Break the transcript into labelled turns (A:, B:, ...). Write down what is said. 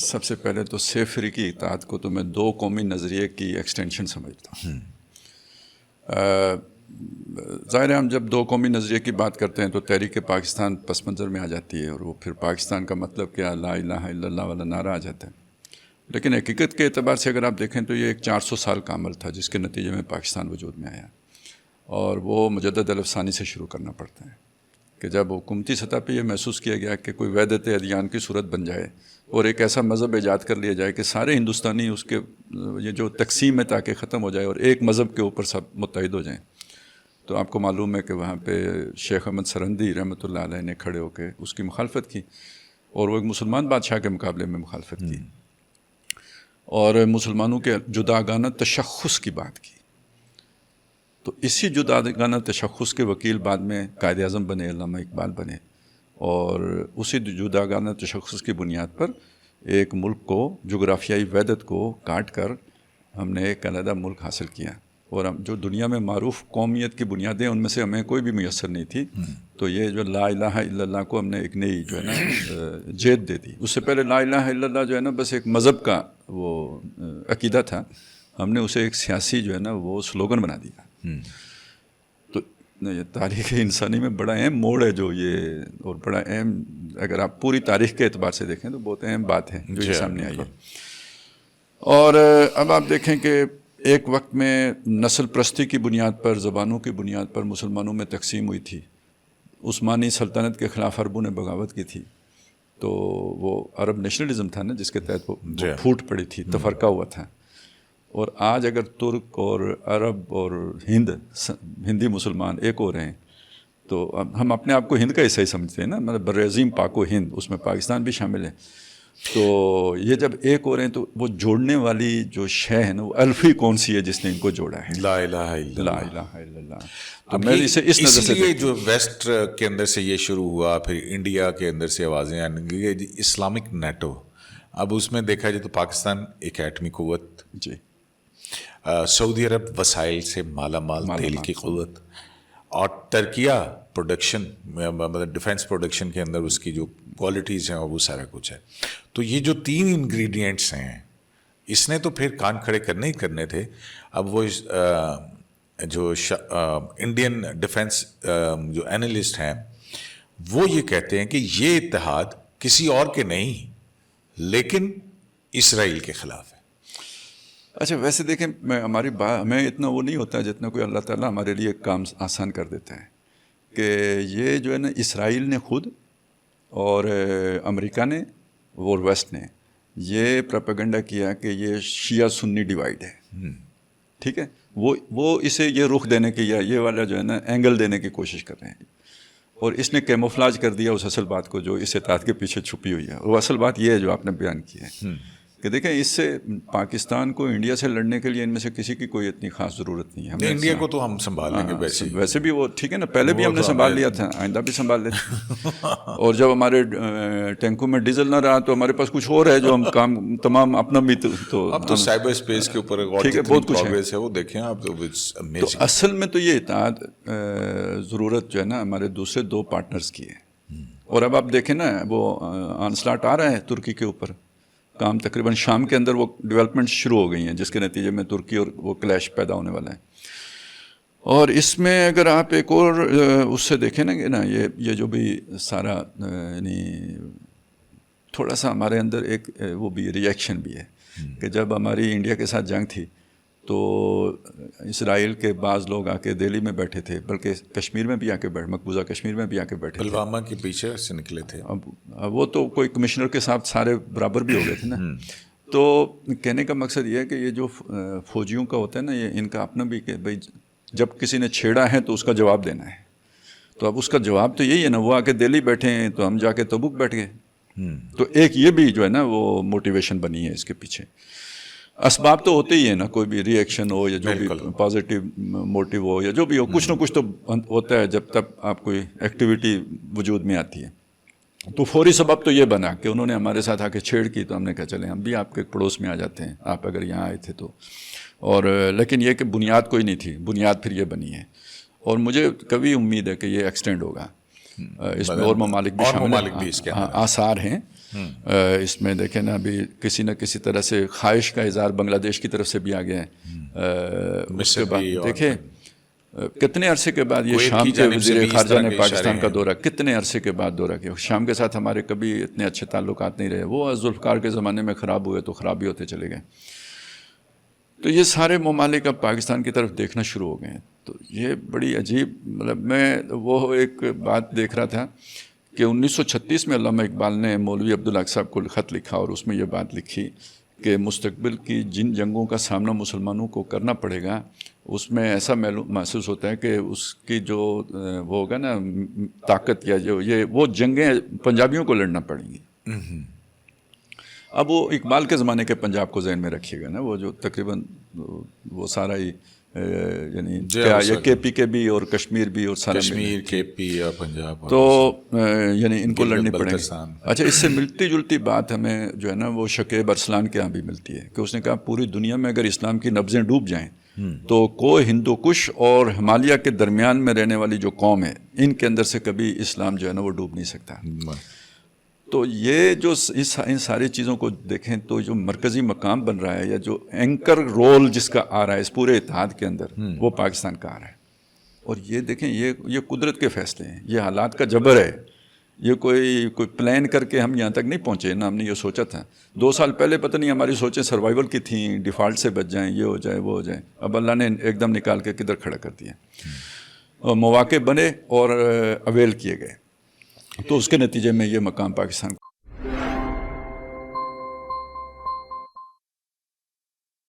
A: سب سے پہلے تو سیفری کی اطاعت کو تو میں دو قومی نظریے کی ایکسٹینشن سمجھتا ہوں. ظاہر ہے ہم جب دو قومی نظریے کی بات کرتے ہیں تو تحریک پاکستان پس منظر میں آ جاتی ہے اور وہ پھر پاکستان کا مطلب کیا لا الہ الا اللہ والا نعرہ آ جاتا ہے. لیکن حقیقت کے اعتبار سے اگر آپ دیکھیں تو یہ ایک 400 سال کا عمل تھا جس کے نتیجے میں پاکستان وجود میں آیا اور وہ مجدد الف ثانی سے شروع کرنا پڑتا ہے کہ جب حکومتی سطح پہ یہ محسوس کیا گیا کہ کوئی وحدت ادیان کی صورت بن جائے اور ایک ایسا مذہب ایجاد کر لیا جائے کہ سارے ہندوستانی اس کے یہ جو تقسیم ہے تاکہ ختم ہو جائے اور ایک مذہب کے اوپر سب متحد ہو جائیں. تو آپ کو معلوم ہے کہ وہاں پہ شیخ احمد سرندی رحمۃ اللہ علیہ نے کھڑے ہو کے اس کی مخالفت کی اور وہ ایک مسلمان بادشاہ کے مقابلے میں مخالفت کی اور مسلمانوں کے جداگانہ تشخص کی بات کی. تو اسی جداگانہ تشخص کے وکیل بعد میں قائد اعظم بنے, علامہ اقبال بنے اور اسی جداگانہ تشخص کی بنیاد پر ایک ملک کو جغرافیائی وحدت کو کاٹ کر ہم نے ایک علیحدہ ملک حاصل کیا اور ہم جو دنیا میں معروف قومیت کی بنیادیں ان میں سے ہمیں کوئی بھی میسر نہیں تھی. تو یہ جو لا الہ الا اللہ کو ہم نے ایک نئی جو ہے نا جیت دے دی. اس سے پہلے لا الہ الا اللہ جو ہے نا بس ایک مذہب کا وہ عقیدہ تھا, ہم نے اسے ایک سیاسی جو ہے نا وہ سلوگن بنا دیا. تو یہ تاریخ انسانی میں بڑا اہم موڑ ہے جو یہ اور بڑا اہم, اگر آپ پوری تاریخ کے اعتبار سے دیکھیں تو بہت اہم بات ہے جو یہ سامنے آئی ہے. اور اب آپ دیکھیں کہ ایک وقت میں نسل پرستی کی بنیاد پر, زبانوں کی بنیاد پر مسلمانوں میں تقسیم ہوئی تھی. عثمانی سلطنت کے خلاف عربوں نے بغاوت کی تھی تو وہ عرب نیشنلزم تھا نا جس کے تحت وہ پھوٹ پڑی تھی, تفرقہ ہوا تھا. اور آج اگر ترک اور عرب اور ہندی مسلمان ایک ہو رہے ہیں تو ہم اپنے آپ کو ہند کا حصہ ہی سمجھتے ہیں نا, مطلب بر عظیم پاک و ہند, اس میں پاکستان بھی شامل ہے. تو یہ جب ایک ہو رہے ہیں تو وہ جوڑنے والی جو شے ہے نا وہ الفی کون سی ہے جس نے ان کو جوڑا ہے؟
B: لا الہ الا
A: لا الہ الا اللہ. تو میں اسے اس نظر سے
B: لیے جو ویسٹ کے اندر سے یہ شروع ہوا, پھر انڈیا کے اندر سے آوازیں آنے لگی اسلامک نیٹو. اب اس میں دیکھا جائے تو پاکستان ایک ایٹمی قوت,
A: جی,
B: سعودی عرب وسائل سے مالا مال تیل کی قوت, اور ترکیہ پروڈکشن مطلب ڈیفینس پروڈکشن کے اندر اس کی جو کوالٹیز ہیں اور وہ سارا کچھ ہے. تو یہ جو 3 انگریڈینٹس ہیں اس نے تو پھر کان کھڑے کرنے ہی کرنے تھے. اب وہ جو انڈین ڈیفینس جو اینالسٹ ہیں وہ یہ کہتے ہیں کہ یہ اتحاد کسی اور کے نہیں لیکن اسرائیل کے خلاف ہے.
A: اچھا ویسے دیکھیں ہماری ہمیں اتنا وہ نہیں ہوتا جتنا کوئی اللہ تعالیٰ ہمارے لیے کام آسان کر دیتا ہے کہ یہ جو ہے نا اسرائیل نے خود اور امریکہ نے اور ویسٹ نے یہ پروپیگنڈا کیا کہ یہ شیعہ سنی ڈیوائیڈ ہے. ٹھیک ہے, وہ اسے یہ رخ دینے کی یا یہ والا جو ہے نا اینگل دینے کی کوشش کر رہے ہیں اور اس نے کیموفلاج کر دیا اس اصل بات کو جو اس اطاعت کے پیچھے چھپی ہوئی ہے. وہ اصل بات یہ ہے جو آپ نے بیان کی ہے کہ دیکھیں اس سے پاکستان کو انڈیا سے لڑنے کے لیے ان میں سے کسی کی کوئی اتنی خاص ضرورت نہیں ہے.
B: انڈیا کو تو ہم سنبھال لیں گے
A: ویسے بھی وہ ٹھیک ہے نا, پہلے بھی ہم نے سنبھال لیا تھا, آئندہ بھی سنبھال لیتے. اور جب ہمارے ٹینکوں میں ڈیزل نہ رہا تو ہمارے پاس کچھ اور ہے جو ہم کام تمام اپنا بھی تو
B: اب تو سائبر اسپیس کے اوپر
A: بہت کچھ
B: ہے وہ دیکھیں آپ.
A: تو اصل میں تو یہ اطاعت ضرورت جو ہے نا ہمارے دوسرے 2 پارٹنرز کی ہے. اور اب آپ دیکھیں نا وہ آنسلاٹ آ رہا ہے ترکی کے اوپر, کام تقریباً شام کے اندر وہ ڈیولپمنٹ شروع ہو گئی ہیں جس کے نتیجے میں ترکی اور وہ کلیش پیدا ہونے والا ہے. اور اس میں اگر آپ ایک اور اس سے دیکھیں نا یہ جو بھی سارا یعنی تھوڑا سا ہمارے اندر ایک وہ بھی ریئیکشن بھی ہے کہ جب ہماری انڈیا کے ساتھ جنگ تھی تو اسرائیل کے بعض لوگ آ کے دہلی میں بیٹھے تھے, بلکہ کشمیر میں بھی آ کے مقبوضہ کشمیر میں بھی آ کے بیٹھے,
B: پلوامہ کے پیچھے سے نکلے تھے.
A: اب وہ تو کوئی کمشنر کے ساتھ سارے برابر بھی ہو گئے تھے نا. تو کہنے کا مقصد یہ ہے کہ یہ جو فوجیوں کا ہوتا ہے نا یہ ان کا اپنا بھی کہ بھائی جب کسی نے چھیڑا ہے تو اس کا جواب دینا ہے. تو اب اس کا جواب تو یہی ہے نا, وہ آ کے دہلی بیٹھے ہیں تو ہم جا کے تبوک بیٹھ گئے. تو ایک یہ بھی جو ہے نا وہ موٹیویشن بنی ہے اس کے پیچھے. اسباب تو ہوتے ہی ہیں نا, کوئی بھی ری ایکشن ہو یا جو بھی پازیٹیو موٹیو ہو یا جو بھی ہو, کچھ نہ کچھ تو ہوتا ہے جب تک آپ کوئی ایکٹیویٹی وجود میں آتی ہے. تو فوری سبب تو یہ بنا کہ انہوں نے ہمارے ساتھ آ کے چھیڑ کی تو ہم نے کہا چلیں ہم بھی آپ کے پڑوس میں آ جاتے ہیں, آپ اگر یہاں آئے تھے تو. اور لیکن یہ کہ بنیاد کوئی نہیں تھی, بنیاد پھر یہ بنی ہے. اور مجھے کبھی امید ہے کہ یہ ایکسٹینڈ ہوگا اس میں اور ممالک بھی شامل ہیں، آثار ہیں اس میں. دیکھیں نا ابھی کسی نہ کسی طرح سے خواہش کا اظہار بنگلہ دیش کی طرف سے بھی آ گیا ہے. اس کے بعد دیکھیں کتنے عرصے کے بعد یہ شام کے وزیر خارجہ نے پاکستان کا دورہ، کتنے عرصے کے بعد دورہ کیا. شام کے ساتھ ہمارے کبھی اتنے اچھے تعلقات نہیں رہے، وہ ذوالفقار کے زمانے میں خراب ہوئے تو خراب ہی ہوتے چلے گئے. تو یہ سارے ممالک اب پاکستان کی طرف دیکھنا شروع ہو گئے ہیں. تو یہ بڑی عجیب، مطلب میں وہ ایک بات دیکھ رہا تھا کہ 1936 میں علامہ اقبال نے مولوی عبدالحق صاحب کو خط لکھا اور اس میں یہ بات لکھی کہ مستقبل کی جن جنگوں کا سامنا مسلمانوں کو کرنا پڑے گا اس میں ایسا محسوس ہوتا ہے کہ اس کی جو وہ ہوگا نا طاقت یا جو یہ وہ جنگیں پنجابیوں کو لڑنا پڑیں گی. اب وہ اقبال کے زمانے کے پنجاب کو ذہن میں رکھیے گا نا، وہ جو تقریباً وہ سارا ہی یعنی یہ کے پی کے بھی اور کشمیر بھی اور سارا
B: کشمیر کے پی اور پنجاب
A: تو یعنی ان کو لڑنی پڑیں گی. اچھا اس سے ملتی جلتی بات ہمیں جو ہے نا وہ شکیب ارسلان کے ہاں بھی ملتی ہے کہ اس نے کہا پوری دنیا میں اگر اسلام کی نبضیں ڈوب جائیں تو کوئی ہندو کش اور ہمالیہ کے درمیان میں رہنے والی جو قوم ہے ان کے اندر سے کبھی اسلام جو ہے نا وہ ڈوب نہیں سکتا. تو یہ جو ان ساری چیزوں کو دیکھیں تو جو مرکزی مقام بن رہا ہے یا جو اینکر رول جس کا آ رہا ہے اس پورے اتحاد کے اندر وہ پاکستان کا آ رہا ہے. اور یہ دیکھیں یہ قدرت کے فیصلے ہیں، یہ حالات کا جبر ہے. یہ کوئی پلان کر کے ہم یہاں تک نہیں پہنچے نا، ہم نے یہ سوچا تھا 2 سال پہلے، پتہ نہیں ہماری سوچیں سروائیول کی تھیں، ڈیفالٹ سے بچ جائیں، یہ ہو جائے وہ ہو جائے. اب اللہ نے ایک دم نکال کے کدھر کھڑا کر دیا. مواقع بنے اور اویل کیے گئے تو اس کے نتیجے میں یہ مقام پاکستان